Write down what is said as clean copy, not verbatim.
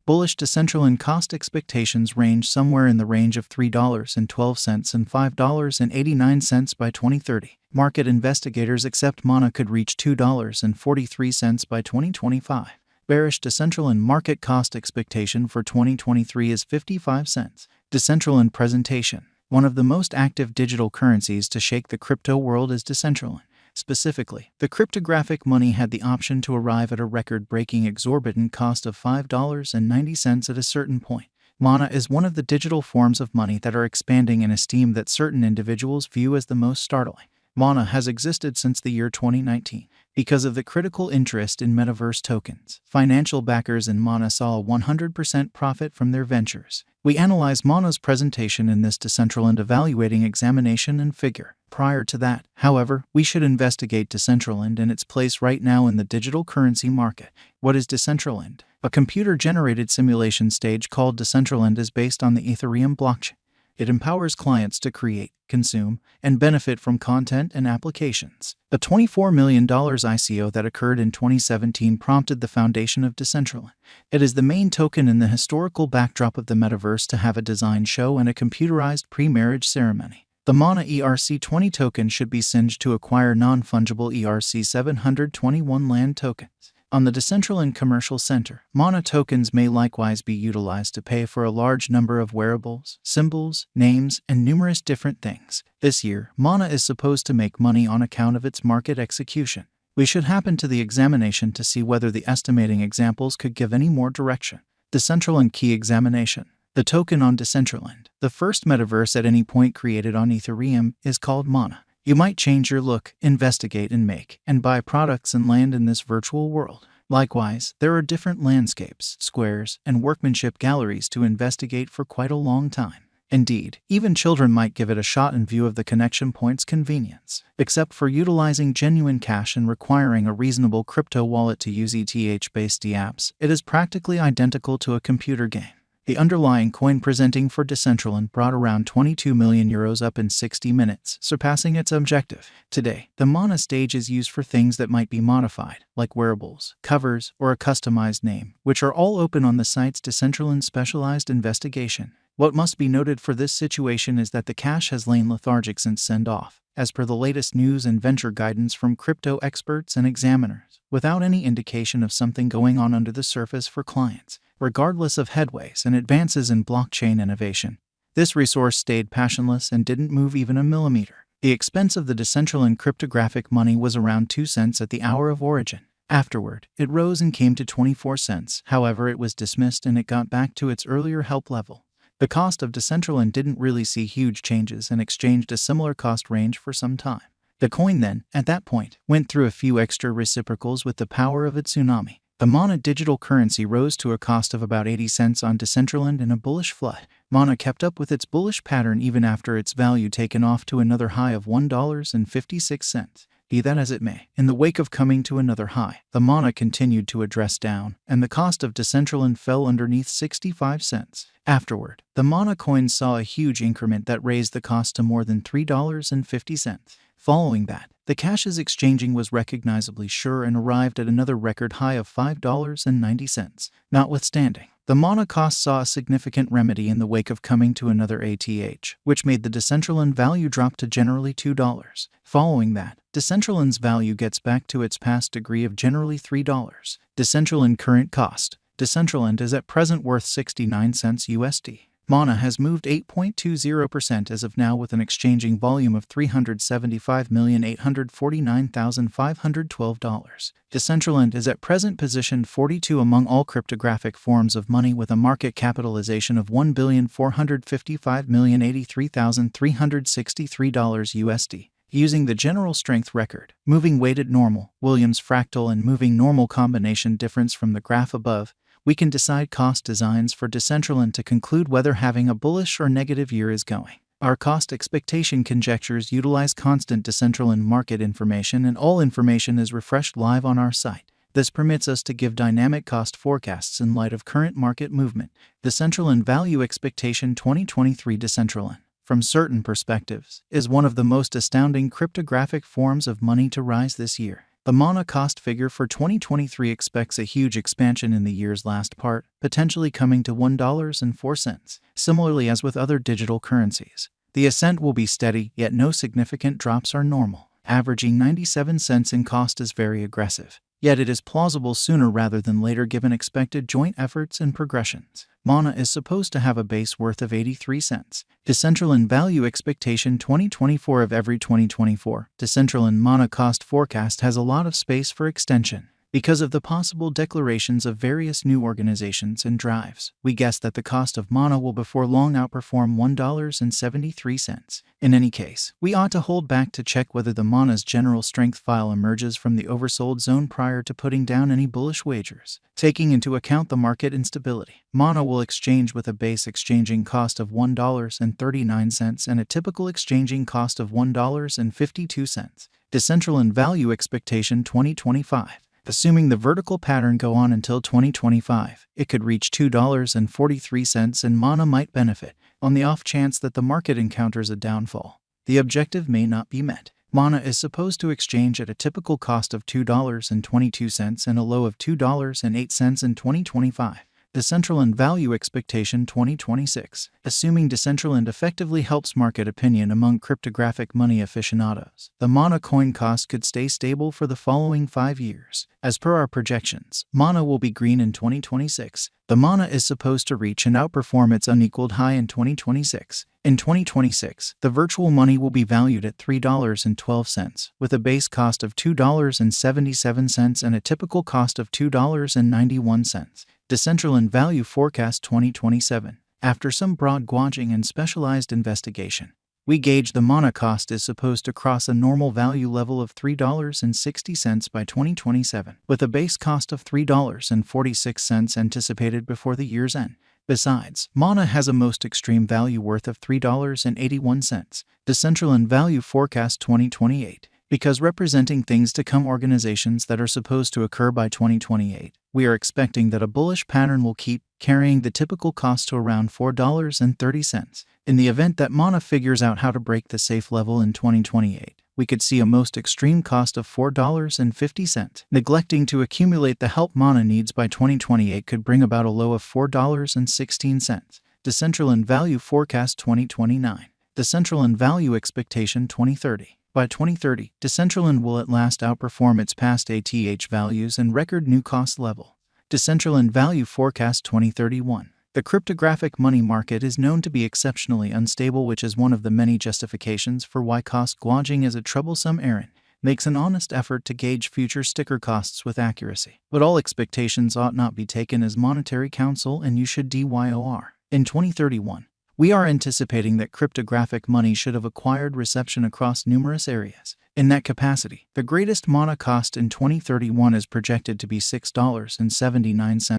Bullish Decentraland cost expectations range somewhere in the range of $3.12 and $5.89 by 2030. Market investigators accept Mana could reach $2.43 by 2025. Bearish Decentraland market cost expectation for 2023 is 55 cents. Decentraland presentation. One of the most active digital currencies to shake the crypto world is Decentraland. Specifically, the cryptographic money had the option to arrive at a record-breaking exorbitant cost of $5.90 at a certain point. Mana is one of the digital forms of money that are expanding in esteem that certain individuals view as the most startling. Mana has existed since the year 2019. Because of the critical interest in metaverse tokens, financial backers in Mana saw a 100% profit from their ventures. We analyze Mana's presentation in this Decentraland evaluating examination and figure. Prior to that, however, we should investigate Decentraland and its place right now in the digital currency market. What is Decentraland? A computer-generated simulation stage called Decentraland is based on the Ethereum blockchain. It empowers clients to create, consume, and benefit from content and applications. The $24 million ICO that occurred in 2017 prompted the foundation of Decentraland. It is the main token in the historical backdrop of the metaverse to have a design show and a computerized pre-marriage ceremony. The Mana ERC20 token should be singed to acquire non-fungible ERC721 land tokens. On the Decentraland Commercial Center, Mana tokens may likewise be utilized to pay for a large number of wearables, symbols, names, and numerous different things. This year, Mana is supposed to make money on account of its market execution. We should happen to the examination to see whether the estimating examples could give any more direction. Decentraland Key Examination. The token on Decentraland, the first metaverse at any point created on Ethereum, is called Mana. You might change your look, investigate and make, and buy products and land in this virtual world. Likewise, there are different landscapes, squares, and workmanship galleries to investigate for quite a long time. Indeed, even children might give it a shot in view of the connection point's convenience. Except for utilizing genuine cash and requiring a reasonable crypto wallet to use ETH-based apps, it is practically identical to a computer game. The underlying coin presenting for Decentraland brought around 22 million euros up in 60 minutes, surpassing its objective. Today, the Mana stage is used for things that might be modified, like wearables, covers, or a customized name, which are all open on the site's Decentraland specialized investigation. What must be noted for this situation is that the cash has lain lethargic since send-off, as per the latest news and venture guidance from crypto experts and examiners, without any indication of something going on under the surface for clients. Regardless of headways and advances in blockchain innovation, this resource stayed passionless and didn't move even a millimeter. The expense of the Decentraland cryptographic money was around 2 cents at the hour of origin. Afterward, it rose and came to 24 cents. However, it was dismissed and it got back to its earlier help level. The cost of Decentraland didn't really see huge changes and exchanged a similar cost range for some time. The coin then, at that point, went through a few extra reciprocals with the power of a tsunami. The Mana digital currency rose to a cost of about 80 cents on Decentraland in a bullish flood. Mana kept up with its bullish pattern even after its value taken off to another high of $1.56. Be that as it may, in the wake of coming to another high, the Mana continued to address down, and the cost of Decentraland fell underneath 65 cents. Afterward, the Mana coin saw a huge increment that raised the cost to more than $3.50. Following that, the cash's exchanging was recognizably sure and arrived at another record high of $5.90. Notwithstanding, the Mana cost saw a significant remedy in the wake of coming to another ATH, which made the Decentraland value drop to generally $2. Following that, Decentraland's value gets back to its past degree of generally $3. Decentraland current cost. Decentraland is at present worth 69 cents USD. Mana has moved 8.20% as of now with an exchanging volume of $375,849,512. Decentraland is at present positioned 42 among all cryptographic forms of money with a market capitalization of $1,455,083,363 USD. Using the general strength record, moving weighted normal, Williams fractal and moving normal combination difference from the graph above, we can decide cost designs for Decentraland to conclude whether having a bullish or negative year is going. Our cost expectation conjectures utilize constant Decentraland market information, and all information is refreshed live on our site. This permits us to give dynamic cost forecasts in light of current market movement. Decentraland Value Expectation 2023. Decentraland, from certain perspectives, is one of the most astounding cryptographic forms of money to rise this year. The MANA cost figure for 2023 expects a huge expansion in the year's last part, potentially coming to $1.04. Similarly as with other digital currencies, the ascent will be steady, yet no significant drops are normal. Averaging 97 cents in cost is very aggressive, yet it is plausible sooner rather than later given expected joint efforts and progressions. MANA is supposed to have a base worth of 83 cents. Decentraland Value Expectation 2024 of every 2024. Decentraland MANA cost forecast has a lot of space for extension. Because of the possible declarations of various new organizations and drives, we guess that the cost of MANA will before long outperform $1.73. In any case, we ought to hold back to check whether the MANA's general strength file emerges from the oversold zone prior to putting down any bullish wagers. Taking into account the market instability, MANA will exchange with a base exchanging cost of $1.39 and a typical exchanging cost of $1.52. Decentraland Value Expectation 2025. Assuming the vertical pattern go on until 2025, it could reach $2.43 and MANA might benefit. On the off chance that the market encounters a downfall, the objective may not be met. MANA is supposed to exchange at a typical cost of $2.22 and a low of $2.08 in 2025. Decentraland Value Expectation 2026. Assuming Decentraland effectively helps market opinion among cryptographic money aficionados, the MANA coin cost could stay stable for the following 5 years. As per our projections, MANA will be green in 2026. The MANA is supposed to reach and outperform its unequaled high in 2026. In 2026, the virtual money will be valued at $3.12, with a base cost of $2.77 and a typical cost of $2.91. Decentraland Value Forecast 2027. After some broad gauging and specialized investigation, we gauge the MANA cost is supposed to cross a normal value level of $3.60 by 2027, with a base cost of $3.46 anticipated before the year's end. Besides, MANA has a most extreme value worth of $3.81. Decentraland Value Forecast 2028. Because representing things to come organizations that are supposed to occur by 2028, we are expecting that a bullish pattern will keep carrying the typical cost to around $4.30. In the event that MANA figures out how to break the safe level in 2028, we could see a most extreme cost of $4.50. Neglecting to accumulate the help MANA needs by 2028 could bring about a low of $4.16. Decentraland Value Forecast 2029. Decentraland Value Expectation 2030. By 2030, Decentraland will at last outperform its past ATH values and record new cost level. Decentraland Value Forecast 2031. The cryptographic money market is known to be exceptionally unstable, which is one of the many justifications for why cost gauging is a troublesome errand. Makes an honest effort to gauge future sticker costs with accuracy. But all expectations ought not be taken as monetary counsel, and you should DYOR. In 2031, we are anticipating that cryptographic money should have acquired reception across numerous areas. In that capacity, the greatest MANA cost in 2031 is projected to be $6.79